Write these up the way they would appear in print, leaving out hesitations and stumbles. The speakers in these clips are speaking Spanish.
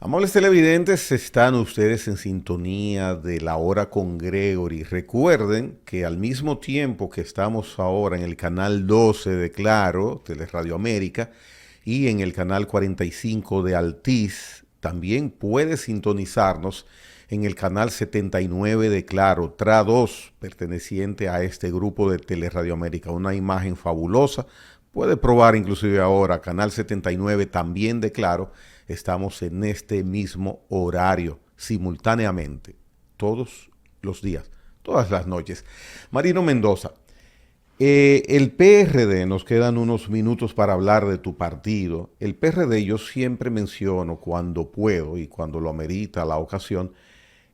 Amables televidentes, están ustedes en sintonía de La Hora con Gregory. Recuerden que al mismo tiempo que estamos ahora en el canal 12 de Claro, Teleradio América, y en el canal 45 de Altiz, también puede sintonizarnos en el canal 79 de Claro, TRA2, perteneciente a este grupo de Teleradio América. Una imagen fabulosa. Puede probar inclusive ahora, canal 79 también de Claro. Estamos en este mismo horario, simultáneamente, todos los días, todas las noches. Marino Mendoza, el PRD, nos quedan unos minutos para hablar de tu partido. El PRD, yo siempre menciono cuando puedo y cuando lo amerita la ocasión,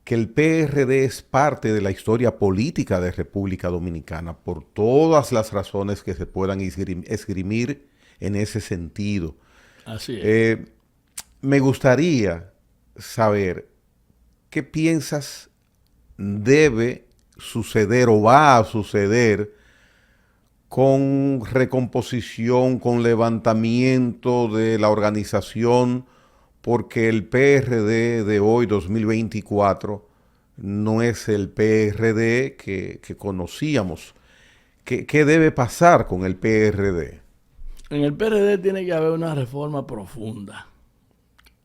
que el PRD es parte de la historia política de República Dominicana por todas las razones que se puedan esgrimir en ese sentido. Así es. Me gustaría saber qué piensas debe suceder o va a suceder con recomposición, con levantamiento de la organización, porque el PRD de hoy, 2024, no es el PRD que conocíamos. ¿Qué debe pasar con el PRD? En el PRD tiene que haber una reforma profunda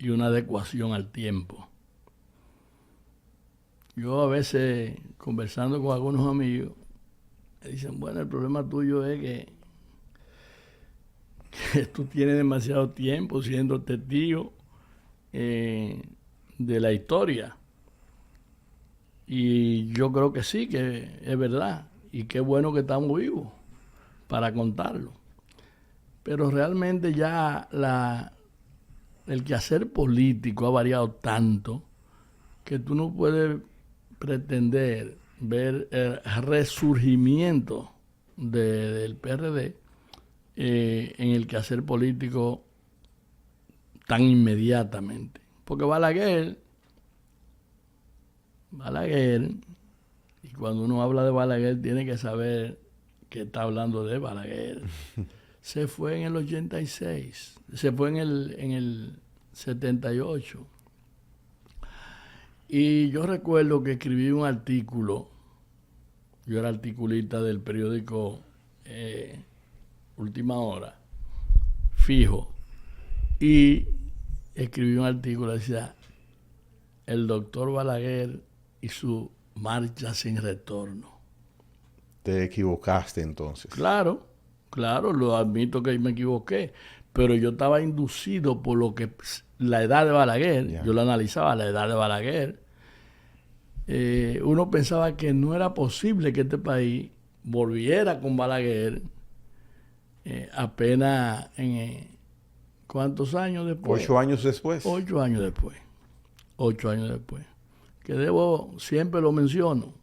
y una adecuación al tiempo. Yo a veces, conversando con algunos amigos, me dicen, bueno, el problema tuyo es que tú tienes demasiado tiempo siendo testigo de la historia. Y yo creo que sí, que es verdad. Y qué bueno que estamos vivos para contarlo. Pero realmente ya el quehacer político ha variado tanto que tú no puedes pretender ver el resurgimiento del PRD en el quehacer político tan inmediatamente. Porque Balaguer, y cuando uno habla de Balaguer tiene que saber que está hablando de Balaguer. Se fue en el 86, se fue en el 78. Y yo recuerdo que escribí un artículo, yo era articulista del periódico Última Hora, fijo, y escribí un artículo que decía, el doctor Balaguer y su marcha sin retorno. Te equivocaste entonces. Claro, lo admito que me equivoqué, pero yo estaba inducido por lo que la edad de Balaguer, Yeah. yo lo analizaba, la edad de Balaguer. Uno pensaba que no era posible que este país volviera con Balaguer apenas en ¿cuántos años después? 8 años después. 8 años después. 8 años después. Que siempre lo menciono,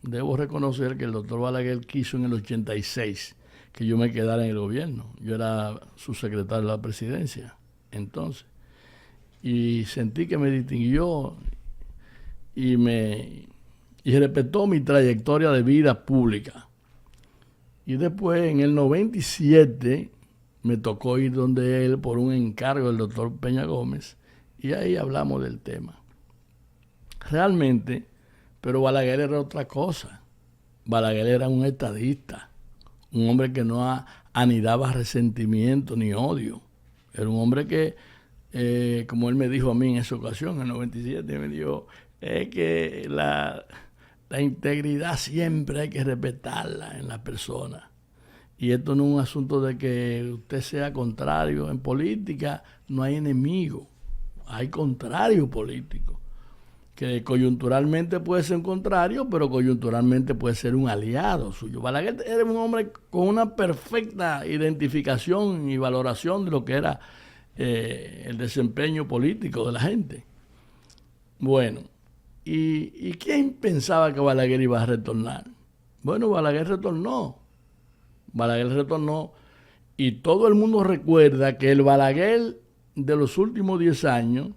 debo reconocer que el doctor Balaguer quiso en el 86 que yo me quedara en el gobierno. Yo era subsecretario de la presidencia entonces. Y sentí que me distinguió y respetó mi trayectoria de vida pública. Y después, en el 97, me tocó ir donde él por un encargo del doctor Peña Gómez y ahí hablamos del tema. Realmente, pero Balaguer era otra cosa. Balaguer era un estadista, un hombre que no anidaba resentimiento ni odio. Era un hombre que, como él me dijo a mí en esa ocasión, en el 97, me dijo, es que la integridad siempre hay que respetarla en la persona. Y esto no es un asunto de que usted sea contrario. En política no hay enemigo, hay contrario político. Que coyunturalmente puede ser un contrario, pero coyunturalmente puede ser un aliado suyo. Balaguer era un hombre con una perfecta identificación y valoración de lo que era el desempeño político de la gente. Bueno, ¿y quién pensaba que Balaguer iba a retornar? Bueno, Balaguer retornó y todo el mundo recuerda que el Balaguer de los últimos 10 años,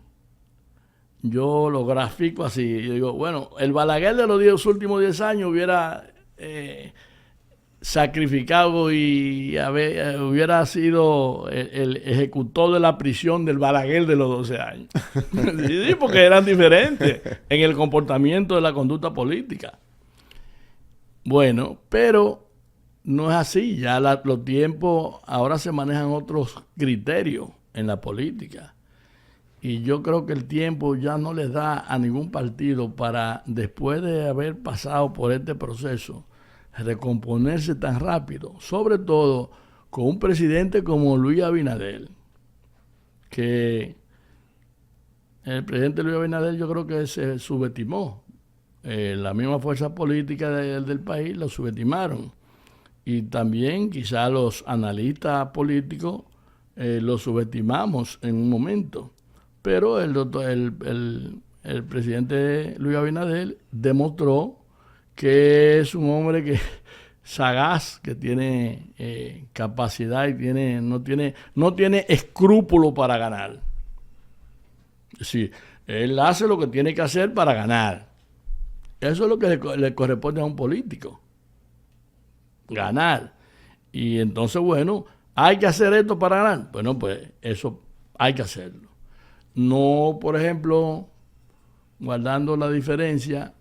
yo lo grafico así, yo digo, bueno, el Balaguer de los últimos 10 años hubiera sacrificado y hubiera sido el ejecutor de la prisión del Balaguer de los 12 años. Sí, porque eran diferentes en el comportamiento de la conducta política. Bueno, pero no es así. Ya los tiempos, ahora se manejan otros criterios en la política. Y yo creo que el tiempo ya no les da a ningún partido para, después de haber pasado por este proceso, recomponerse tan rápido, sobre todo con un presidente como Luis Abinader, que el presidente Luis Abinader yo creo que se subestimó. La misma fuerza política del país lo subestimaron. Y también quizá los analistas políticos lo subestimamos en un momento. Pero el presidente Luis Abinader demostró que es un hombre que sagaz, que tiene capacidad y no tiene escrúpulo para ganar. Es decir, él hace lo que tiene que hacer para ganar. Eso es lo que le corresponde a un político. Ganar. Y entonces, bueno, ¿hay que hacer esto para ganar? Bueno, pues eso hay que hacerlo. No, por ejemplo, guardando la diferencia,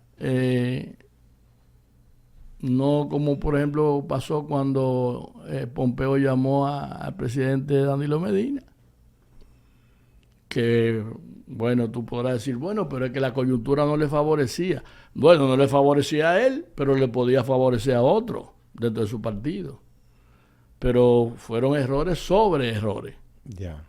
no como por ejemplo pasó cuando Pompeo llamó al presidente Danilo Medina, que bueno, tú podrás decir, bueno, pero es que la coyuntura no le favorecía. Bueno, no le favorecía a él, pero le podía favorecer a otro dentro de su partido. Pero fueron errores sobre errores. Ya.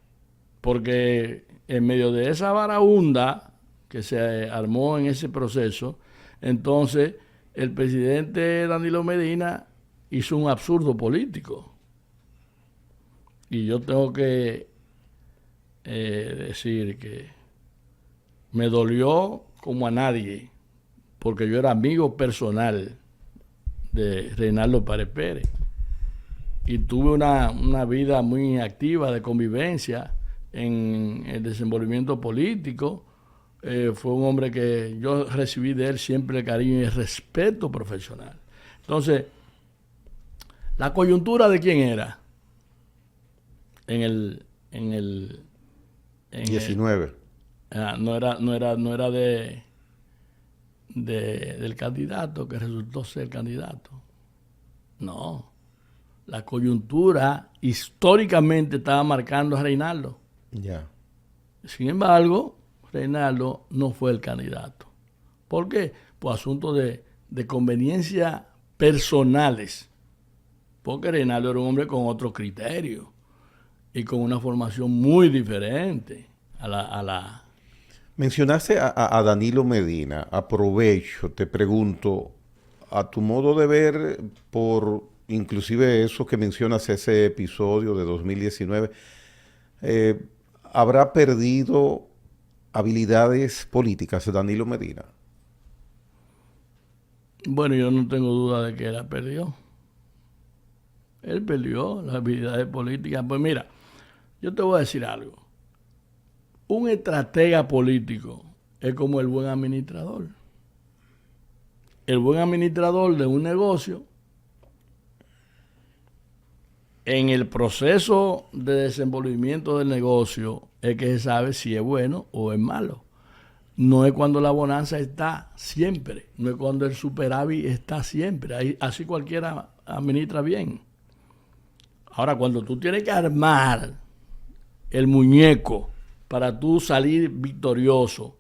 Porque en medio de esa varaunda que se armó en ese proceso, entonces el presidente Danilo Medina hizo un absurdo político. Y yo tengo que decir que me dolió como a nadie, porque yo era amigo personal de Reinaldo Párez Pérez. Y tuve una vida muy activa de convivencia en el desenvolvimiento político. Fue un hombre que yo recibí de él siempre el cariño y el respeto profesional. Entonces, ¿la coyuntura de quién era? En el 19. No era del candidato que resultó ser candidato. No. La coyuntura históricamente estaba marcando a Reinaldo. Ya. Sin embargo, Reinaldo no fue el candidato. ¿Por qué? Por asuntos de conveniencia personales. Porque Reinaldo era un hombre con otro criterio y con una formación muy diferente a la... Mencionaste a Danilo Medina. Aprovecho, te pregunto, a tu modo de ver, por inclusive eso que mencionas, ese episodio de 2019, ¿habrá perdido habilidades políticas Danilo Medina? Bueno, yo no tengo duda de que él perdió. Él perdió las habilidades políticas. Pues mira, yo te voy a decir algo. Un estratega político es como el buen administrador. El buen administrador de un negocio, en el proceso de desenvolvimiento del negocio, es que se sabe si es bueno o es malo. No es cuando la bonanza está siempre, no es cuando el superávit está siempre. Así cualquiera administra bien. Ahora, cuando tú tienes que armar el muñeco para tú salir victorioso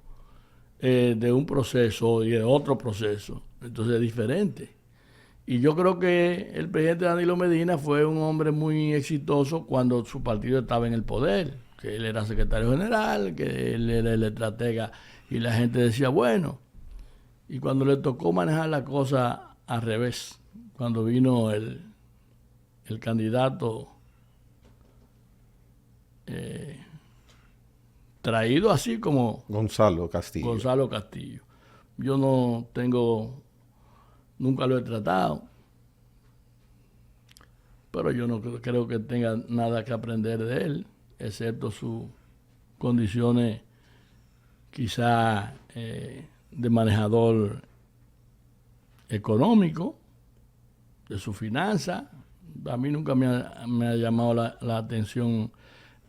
de un proceso y de otro proceso, entonces es diferente. Y yo creo que el presidente Danilo Medina fue un hombre muy exitoso cuando su partido estaba en el poder, que él era secretario general, que él era el estratega y la gente decía, bueno. Y cuando le tocó manejar la cosa al revés, cuando vino el candidato traído así como Gonzalo Castillo. Yo no tengo, nunca lo he tratado, pero yo no creo que tenga nada que aprender de él, excepto sus condiciones quizá de manejador económico, de su finanza. A mí nunca me ha llamado la atención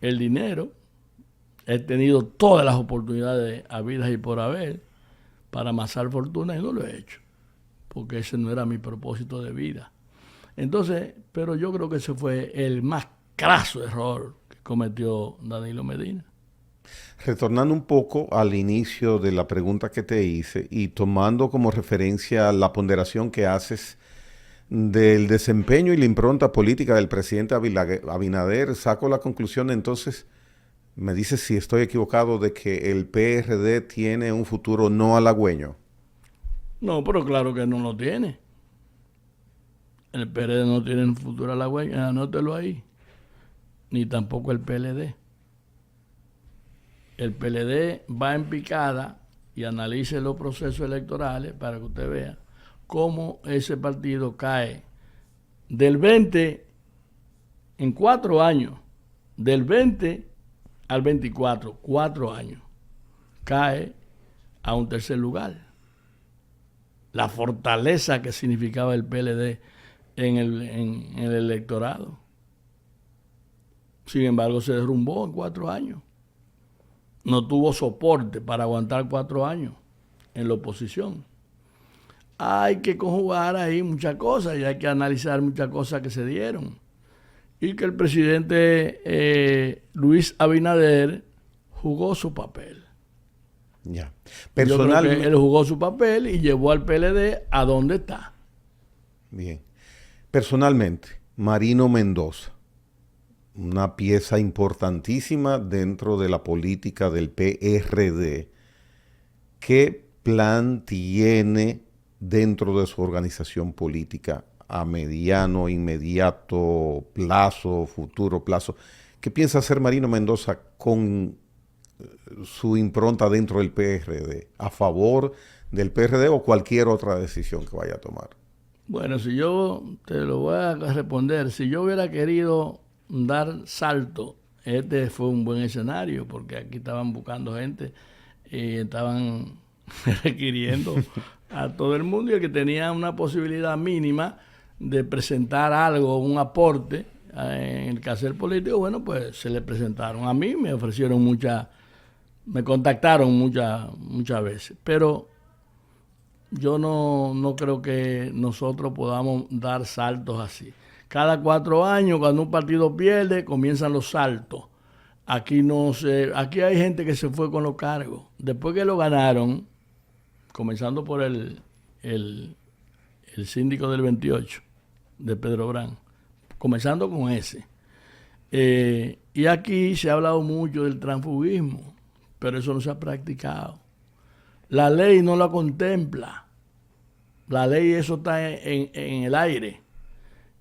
el dinero. He tenido todas las oportunidades habidas y por haber para amasar fortuna y no lo he hecho, porque ese no era mi propósito de vida. Entonces, pero yo creo que ese fue el más craso error que cometió Danilo Medina. Retornando un poco al inicio de la pregunta que te hice y tomando como referencia la ponderación que haces del desempeño y la impronta política del presidente Abinader, saco la conclusión entonces, me dices si estoy equivocado, de que el PRD tiene un futuro no halagüeño. No, pero claro que no lo tiene. El PRD no tiene un futuro halagüeño, anótelo ahí. Ni tampoco el PLD. El PLD va en picada y analice los procesos electorales para que usted vea cómo ese partido cae del 20 en 4 años, del 20 al 24, 4 años, cae a un tercer lugar. La fortaleza que significaba el PLD en el electorado. Sin embargo, se derrumbó en 4 años. No tuvo soporte para aguantar 4 años en la oposición. Hay que conjugar ahí muchas cosas y hay que analizar muchas cosas que se dieron. Y que el presidente Luis Abinader jugó su papel. Ya. Yo creo que él jugó su papel y llevó al PLD a donde está. Bien. Personalmente, Marino Mendoza, una pieza importantísima dentro de la política del PRD. ¿Qué plan tiene dentro de su organización política a mediano, inmediato plazo, futuro plazo? ¿Qué piensa hacer Marino Mendoza con su impronta dentro del PRD? ¿A favor del PRD o cualquier otra decisión que vaya a tomar? Bueno, si yo te lo voy a responder, si yo hubiera querido dar salto, este fue un buen escenario, porque aquí estaban buscando gente y estaban requiriendo a todo el mundo, y el que tenía una posibilidad mínima de presentar algo, un aporte en el quehacer político, bueno, pues se le presentaron. A mí me ofrecieron me contactaron muchas veces, pero yo no creo que nosotros podamos dar saltos así. Cada 4 años, cuando un partido pierde, comienzan los saltos. Aquí aquí hay gente que se fue con los cargos. Después que lo ganaron, comenzando por el síndico del 28, de Pedro Brán, comenzando con ese. Y aquí se ha hablado mucho del transfugismo, pero eso no se ha practicado. La ley no la contempla. La ley, eso está en el aire.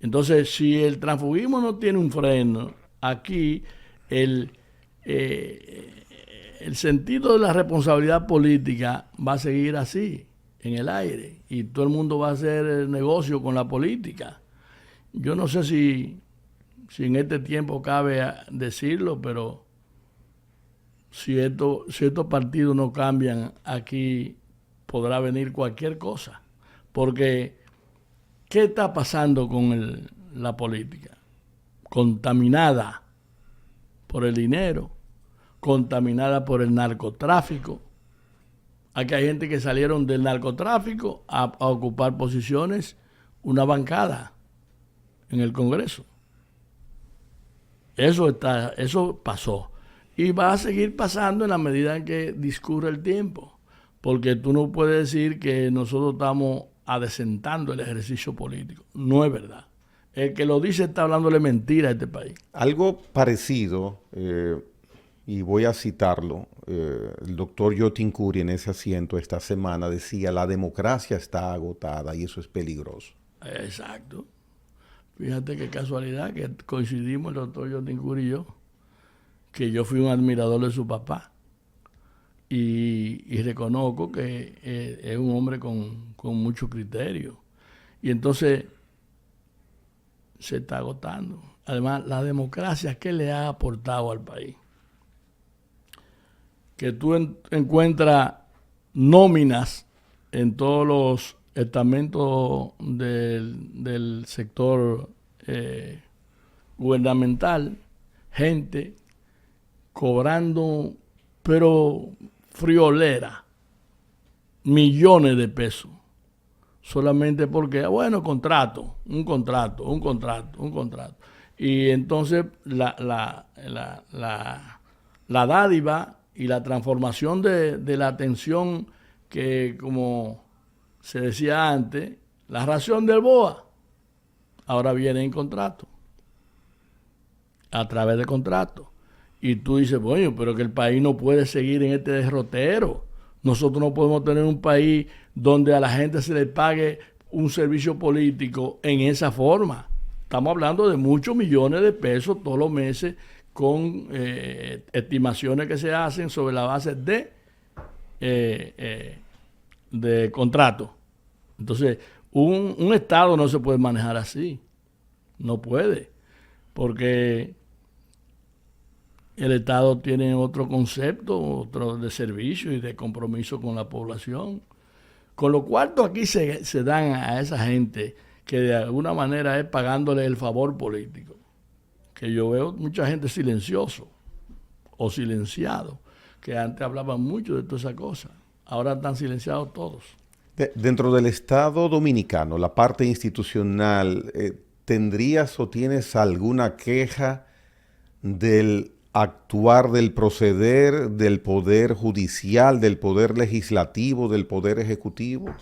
Entonces, si el transfugismo no tiene un freno, aquí el sentido de la responsabilidad política va a seguir así, en el aire, y todo el mundo va a hacer negocio con la política. Yo no sé si en este tiempo cabe decirlo, pero si estos partidos no cambian, aquí podrá venir cualquier cosa. Porque, ¿qué está pasando con la política? Contaminada por el dinero, contaminada por el narcotráfico. Aquí hay gente que salieron del narcotráfico a ocupar posiciones, una bancada en el Congreso. Eso pasó. Y va a seguir pasando en la medida en que discurre el tiempo. Porque tú no puedes decir que nosotros estamos adecentando el ejercicio político. No es verdad. El que lo dice está hablándole mentira a este país. Algo parecido, y voy a citarlo, el doctor Yotin Curi en ese asiento esta semana decía: la democracia está agotada y eso es peligroso. Exacto. Fíjate qué casualidad que coincidimos el doctor Yotin Curi y yo, que yo fui un admirador de su papá. Y reconozco que es un hombre con mucho criterio. Y entonces se está agotando. Además, la democracia, ¿qué le ha aportado al país? Que tú encuentras nóminas en todos los estamento del sector gubernamental, gente cobrando, pero friolera, millones de pesos, solamente porque, bueno, un contrato. Y entonces la dádiva y la transformación de la atención que, como se decía antes, la ración del BOA, ahora viene en contrato, a través de contrato. Y tú dices, bueno, pero que el país no puede seguir en este derrotero. Nosotros no podemos tener un país donde a la gente se le pague un servicio político en esa forma. Estamos hablando de muchos millones de pesos todos los meses con estimaciones que se hacen sobre la base de contrato. Entonces, un Estado no se puede manejar así. No puede. Porque el Estado tiene otro concepto, otro de servicio y de compromiso con la población. Con lo cual aquí se dan a esa gente que de alguna manera es pagándole el favor político. Que yo veo mucha gente silencioso o silenciado, que antes hablaban mucho de todas esas cosas. Ahora están silenciados todos. Dentro del Estado dominicano, la parte institucional, ¿tendrías o tienes alguna queja del actuar, del proceder del Poder Judicial, del Poder Legislativo, del Poder Ejecutivo?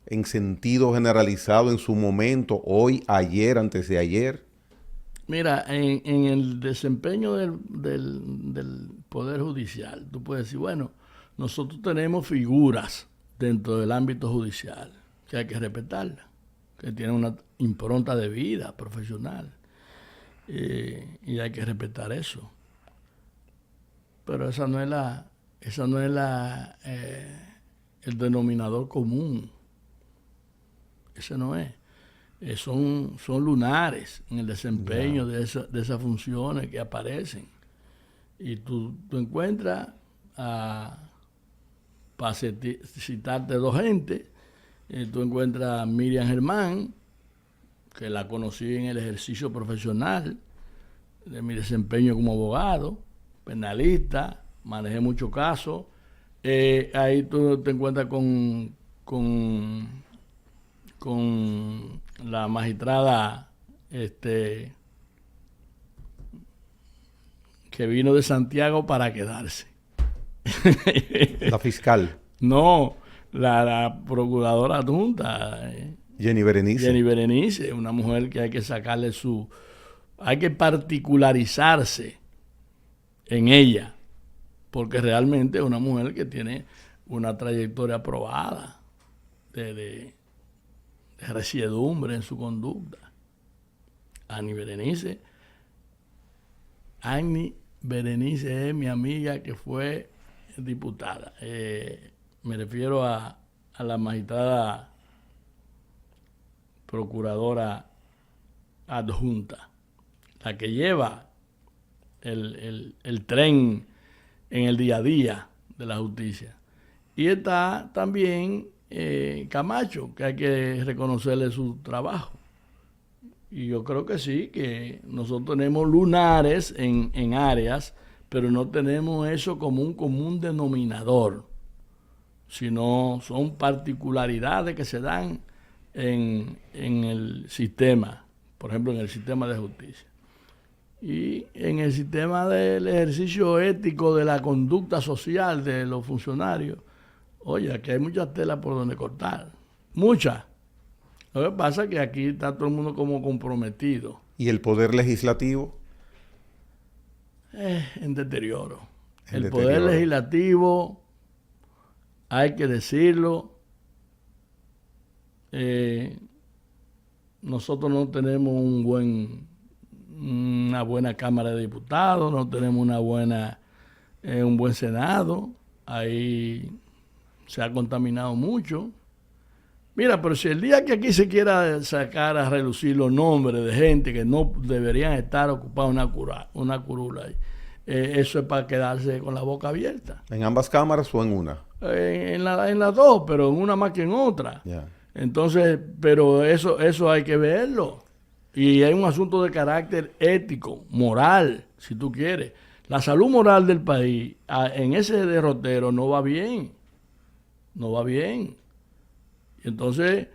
En sentido generalizado, en su momento, hoy, ayer, antes de ayer. Mira, en el desempeño del Poder Judicial, tú puedes decir, bueno, nosotros tenemos figuras dentro del ámbito judicial que hay que respetarlas, que tienen una impronta de vida profesional. Y hay que respetar eso. Pero esa no es el denominador común. Ese no es. Son lunares en el desempeño de esas funciones que aparecen. Y tú encuentras, para citarte dos gentes, tú encuentras a Miriam Germán, que la conocí en el ejercicio profesional de mi desempeño como abogado, penalista, manejé muchos casos. Ahí tú te encuentras con la magistrada que vino de Santiago para quedarse. La fiscal. No, la procuradora adjunta. Jenny Berenice. Jenny Berenice, una mujer que hay que sacarle hay que particularizarse en ella, porque realmente es una mujer que tiene una trayectoria probada de resiedumbre en su conducta. Annie Berenice es mi amiga que fue diputada. Me refiero a la magistrada procuradora adjunta, la que lleva el tren en el día a día de la justicia. Y está también Camacho, que hay que reconocerle su trabajo. Y yo creo que sí, que nosotros tenemos lunares en áreas, pero no tenemos eso como un común denominador, sino son particularidades que se dan en el sistema, por ejemplo, en el sistema de justicia. Y en el sistema del ejercicio ético de la conducta social de los funcionarios, oye, aquí hay muchas telas por donde cortar, muchas. Lo que pasa es que aquí está todo el mundo como comprometido. ¿Y el Poder Legislativo? En deterioro. El Poder Legislativo, hay que decirlo, nosotros no tenemos una buena Cámara de Diputados, no tenemos un buen Senado. Ahí se ha contaminado mucho. Mira, pero si el día que aquí se quiera sacar a relucir los nombres de gente que no deberían estar ocupados una curula ahí, eso es para quedarse con la boca abierta. ¿En ambas cámaras o en una? En las dos, pero en una más que en otra. Yeah. Entonces, pero eso hay que verlo. Y hay un asunto de carácter ético, moral, si tú quieres. La salud moral del país en ese derrotero no va bien. No va bien. Y entonces,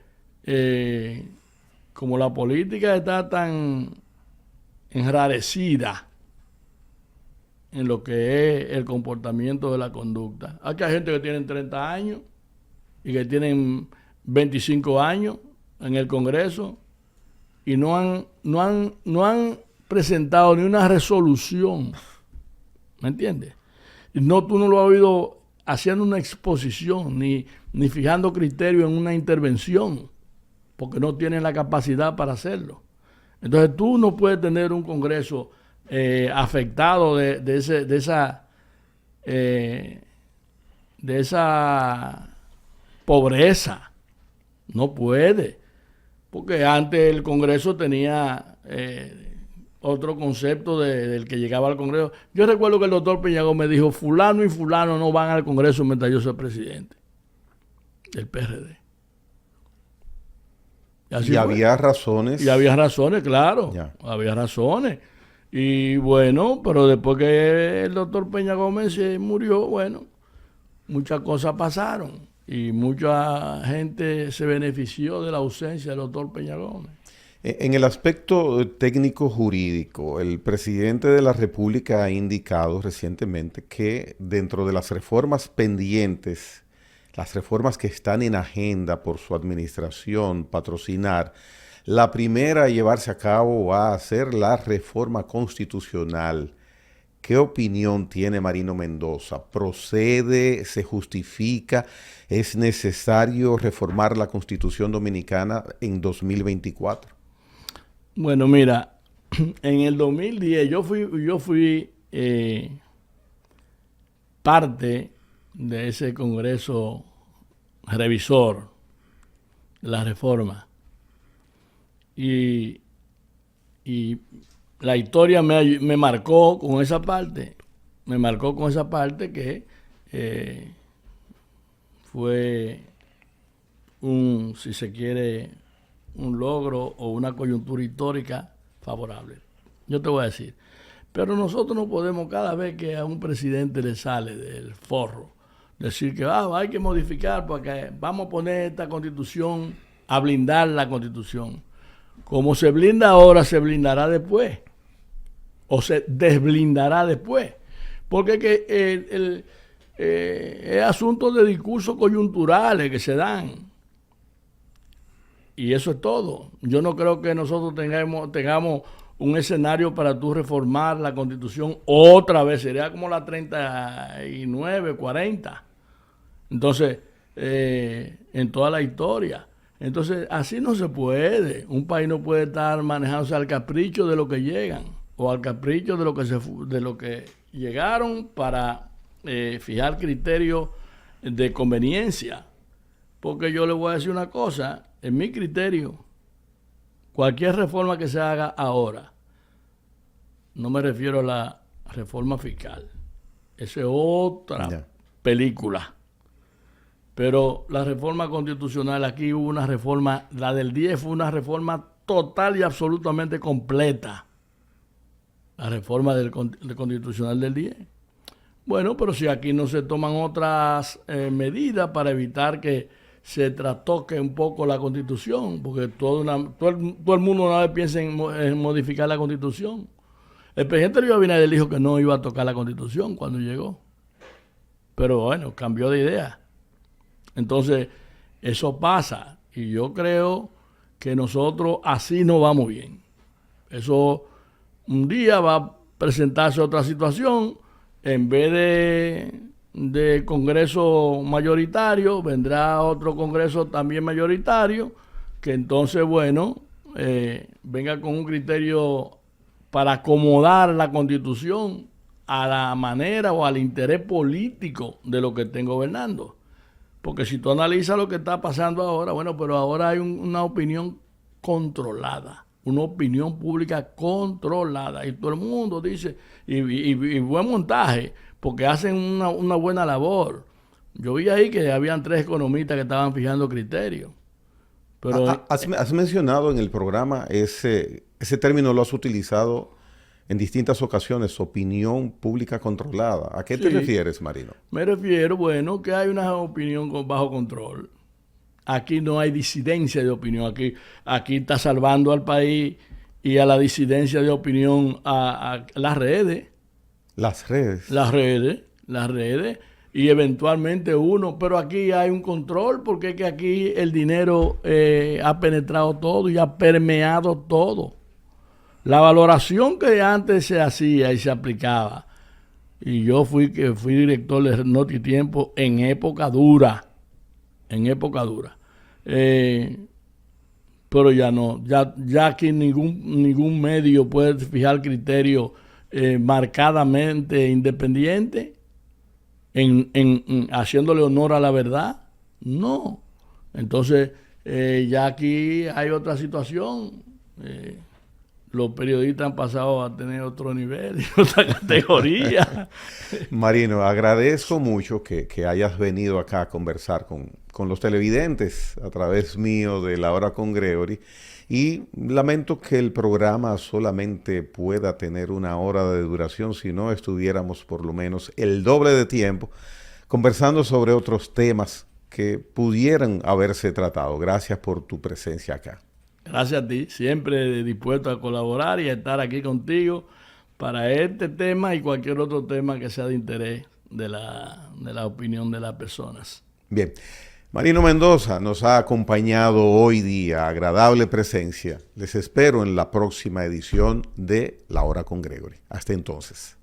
como la política está tan enrarecida en lo que es el comportamiento de la conducta. Aquí hay gente que tienen 30 años y que tienen 25 años en el Congreso y no han presentado ni una resolución. ¿Me entiendes? No, tú no lo has oído haciendo una exposición ni fijando criterios en una intervención, porque no tienen la capacidad para hacerlo. Entonces tú no puedes tener un Congreso afectado de esa pobreza. No puede, porque antes el Congreso tenía otro concepto del que llegaba al Congreso. Yo recuerdo que el doctor Peña me dijo, fulano y fulano no van al Congreso mientras yo soy presidente del PRD. Y había razones. Y había razones, claro. Ya. Había razones. Y bueno, pero después que el doctor Peña Gómez se murió, bueno, muchas cosas pasaron. Y mucha gente se benefició de la ausencia del doctor Peña Gómez. En el aspecto técnico jurídico, el presidente de la República ha indicado recientemente que dentro de las reformas pendientes, las reformas que están en agenda por su administración patrocinar, la primera a llevarse a cabo va a ser la reforma constitucional. ¿Qué opinión tiene Marino Mendoza? ¿Procede? ¿Se justifica? ¿Es necesario reformar la Constitución Dominicana en 2024? Bueno, mira, en el 2010 yo fui parte de ese Congreso revisor de la reforma. Y la historia me marcó con esa parte. Me marcó con esa parte que fue si se quiere, un logro o una coyuntura histórica favorable. Yo te voy a decir. Pero nosotros no podemos, cada vez que a un presidente le sale del forro, decir que hay que modificar porque vamos a poner esta constitución, a blindar la constitución. Como se blinda ahora, se blindará después. O se desblindará después. Porque es asunto de discursos coyunturales que se dan. Y eso es todo. Yo no creo que nosotros tengamos un escenario para tú reformar la Constitución otra vez. Sería como la 39, 40. Entonces, en toda la historia. Entonces, así no se puede. Un país no puede estar manejándose al capricho de lo que llegan o al capricho de lo que llegaron para fijar criterios de conveniencia. Porque yo le voy a decir una cosa, en mi criterio, cualquier reforma que se haga ahora, no me refiero a la reforma fiscal, esa es otra película. Pero la reforma constitucional, aquí hubo una reforma, la del 10 fue una reforma total y absolutamente completa. La reforma del constitucional del 10. Bueno, pero si aquí no se toman otras medidas para evitar que se trastoque un poco la Constitución, porque todo el mundo nada más piensa en modificar la Constitución. El presidente Luis Abinader dijo que no iba a tocar la Constitución cuando llegó. Pero bueno, cambió de idea. Entonces, eso pasa. Y yo creo que nosotros así no vamos bien. Eso un día va a presentarse otra situación. En vez de Congreso mayoritario, vendrá otro Congreso también mayoritario, que entonces, bueno, venga con un criterio para acomodar la Constitución a la manera o al interés político de los que estén gobernando. Porque si tú analizas lo que está pasando ahora, bueno, pero ahora hay una opinión controlada. una opinión pública controlada. Y todo el mundo dice, y buen montaje, porque hacen una buena labor. Yo vi ahí que habían 3 economistas que estaban fijando criterios. Pero has mencionado en el programa ese término, lo has utilizado en distintas ocasiones, opinión pública controlada. ¿A qué te refieres, Marino? Me refiero, bueno, que hay una opinión bajo control. Aquí no hay disidencia de opinión. Aquí está salvando al país y a la disidencia de opinión a las redes. Las redes. Las redes. Y eventualmente uno, pero aquí hay un control porque es que aquí el dinero ha penetrado todo y ha permeado todo. La valoración que antes se hacía y se aplicaba, y yo fui director de Notitiempo en época dura, pero ya no, ya aquí ningún medio puede fijar criterios marcadamente independiente en haciéndole honor a la verdad. No. Entonces, ya aquí hay otra situación. Los periodistas han pasado a tener otro nivel y otra categoría. Marino, agradezco mucho que hayas venido acá a conversar con los televidentes a través mío de La Hora con Gregory, y lamento que el programa solamente pueda tener 1 hora de duración, si no estuviéramos por lo menos el doble de tiempo conversando sobre otros temas que pudieran haberse tratado. Gracias por tu presencia acá. Gracias a ti, siempre dispuesto a colaborar y a estar aquí contigo para este tema y cualquier otro tema que sea de interés de la opinión de las personas. Bien, Marino Mendoza nos ha acompañado hoy día, agradable presencia. Les espero en la próxima edición de La Hora con Gregory. Hasta entonces.